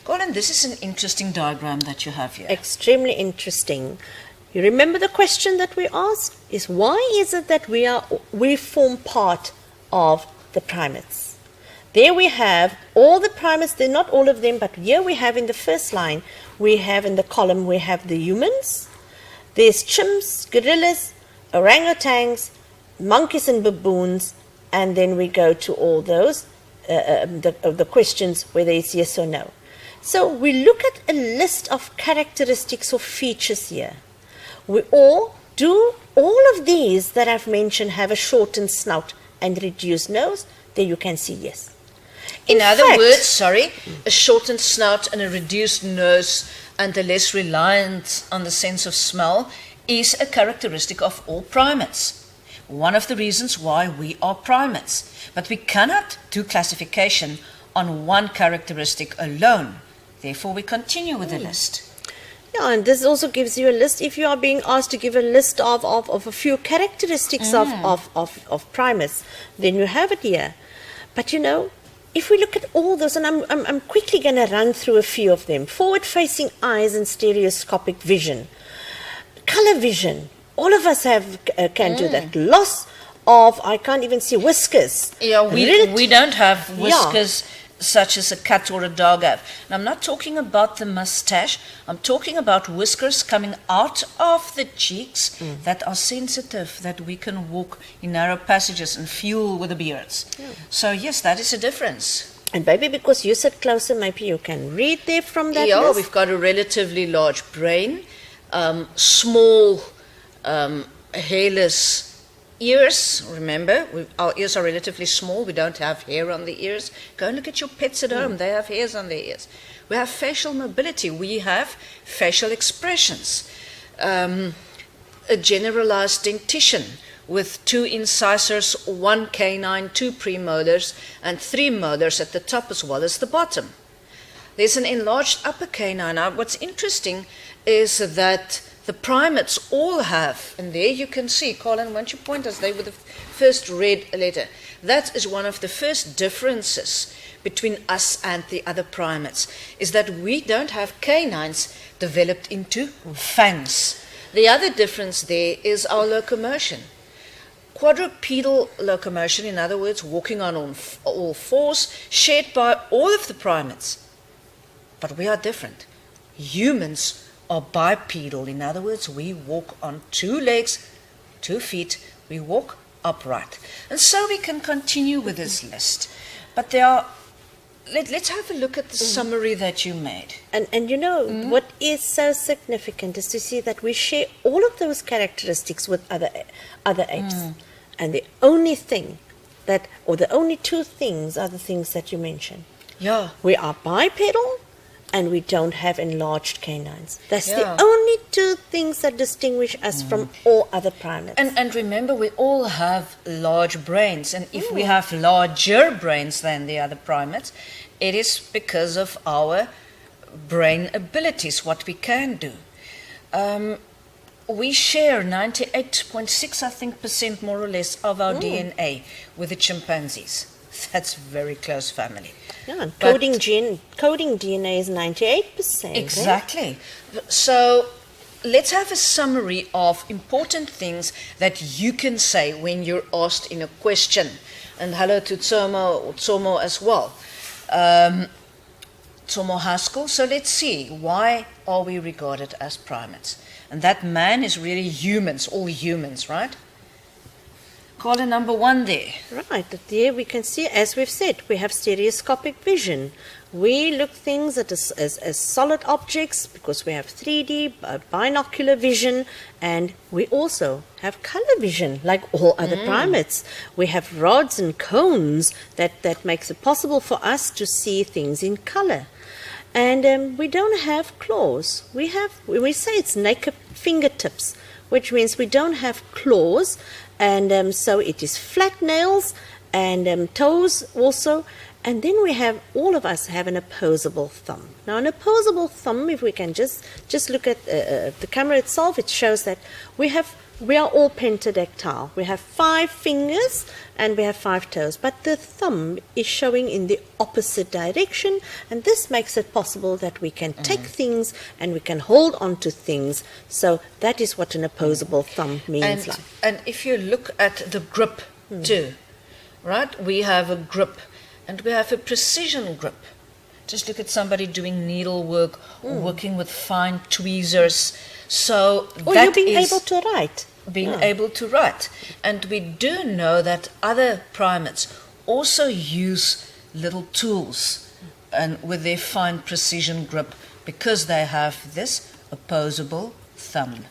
Colin, this is an interesting diagram that you have here. Extremely interesting. You remember the question that we asked is why is it that we form part of the primates? There we have all the primates, they're not all of them, but here we have in the first line, we have in the column, we have the humans, there's chimps, gorillas, orangutans, monkeys and baboons, and then we go to all those, the questions whether it's yes or no. So we look at a list of characteristics or features here. We all of these that I've mentioned have a shortened snout and reduced nose. There you can see yes. In other words, a shortened snout and a reduced nose and a less reliance on the sense of smell is a characteristic of all primates. One of the reasons why we are primates. But we cannot do classification on one characteristic alone. Therefore, we continue with the list. Yeah, and this also gives you a list. If you are being asked to give a list of a few characteristics of primates, then you have it here. But you know, if we look at all those, and I'm quickly going to run through a few of them. Forward-facing eyes and stereoscopic vision. Color vision. All of us can do that. Loss of, I can't even see, whiskers. Yeah, we don't have whiskers. Yeah. Such as a cat or a dog have. And I'm not talking about the mustache. I'm talking about whiskers coming out of the cheeks that are sensitive, that we can walk in narrow passages and feel with the beards. Yeah. So yes, that is a difference. And maybe because you sit closer, maybe you can read there from that list. Yeah, we've got a relatively large brain, small, hairless ears. Remember, our ears are relatively small. We don't have hair on the ears. Go and look at your pets at home. They have hairs on their ears. We have facial mobility. We have facial expressions. A generalized dentition with 2 incisors, 1 canine, 2 premolars, and 3 molars at the top as well as the bottom. There's an enlarged upper canine. Now, what's interesting is that the primates all have, and there you can see, Colin, won't you point us, they were the first red letter. That is one of the first differences between us and the other primates, is that we don't have canines developed into fangs. The other difference there is our locomotion. Quadrupedal locomotion, in other words, walking on all fours, shared by all of the primates. But we are different. Humans are bipedal. In other words, we walk on 2 legs, 2 feet, we walk upright. And so we can continue with this list. But there are, let's have a look at the summary that you made. And you know, what is so significant is to see that we share all of those characteristics with other apes. And the only thing that, or the only 2 things are the things that you mentioned. Yeah. We are bipedal, and we don't have enlarged canines. That's the only 2 things that distinguish us from all other primates. And remember, we all have large brains. And if we have larger brains than the other primates, it is because of our brain abilities, what we can do. We share 98.6, I think, % more or less of our DNA with the chimpanzees. That's very close family. Yeah, and coding DNA is 98%. Exactly. So let's have a summary of important things that you can say when you're asked in a question. And hello to Tsomo as well. Tsomo Haskell. So let's see, why are we regarded as primates? And that man is really humans, all humans, right? Column number 1 there. Right, there we can see, as we've said, we have stereoscopic vision. We look things at as solid objects because we have 3D, binocular vision, and we also have color vision like all other primates. We have rods and cones that makes it possible for us to see things in color. And we don't have claws. We say it's naked fingertips, which means we don't have claws. And so it is flat nails and toes also, And then we have, all of us have an opposable thumb. Now, an opposable thumb, if we can just look at the camera itself, it shows that we are all pentadactyl. We have 5 fingers and we have 5 toes, but the thumb is showing in the opposite direction, and this makes it possible that we can take things and we can hold on to things. So that is what an opposable thumb means. And if you look at the grip too, right? We have a grip and we have a precision grip. Just look at somebody doing needlework or working with fine tweezers. So or that you're being is able to write. being able to write. And we do know that other primates also use little tools and with their fine precision grip because they have this opposable thumb.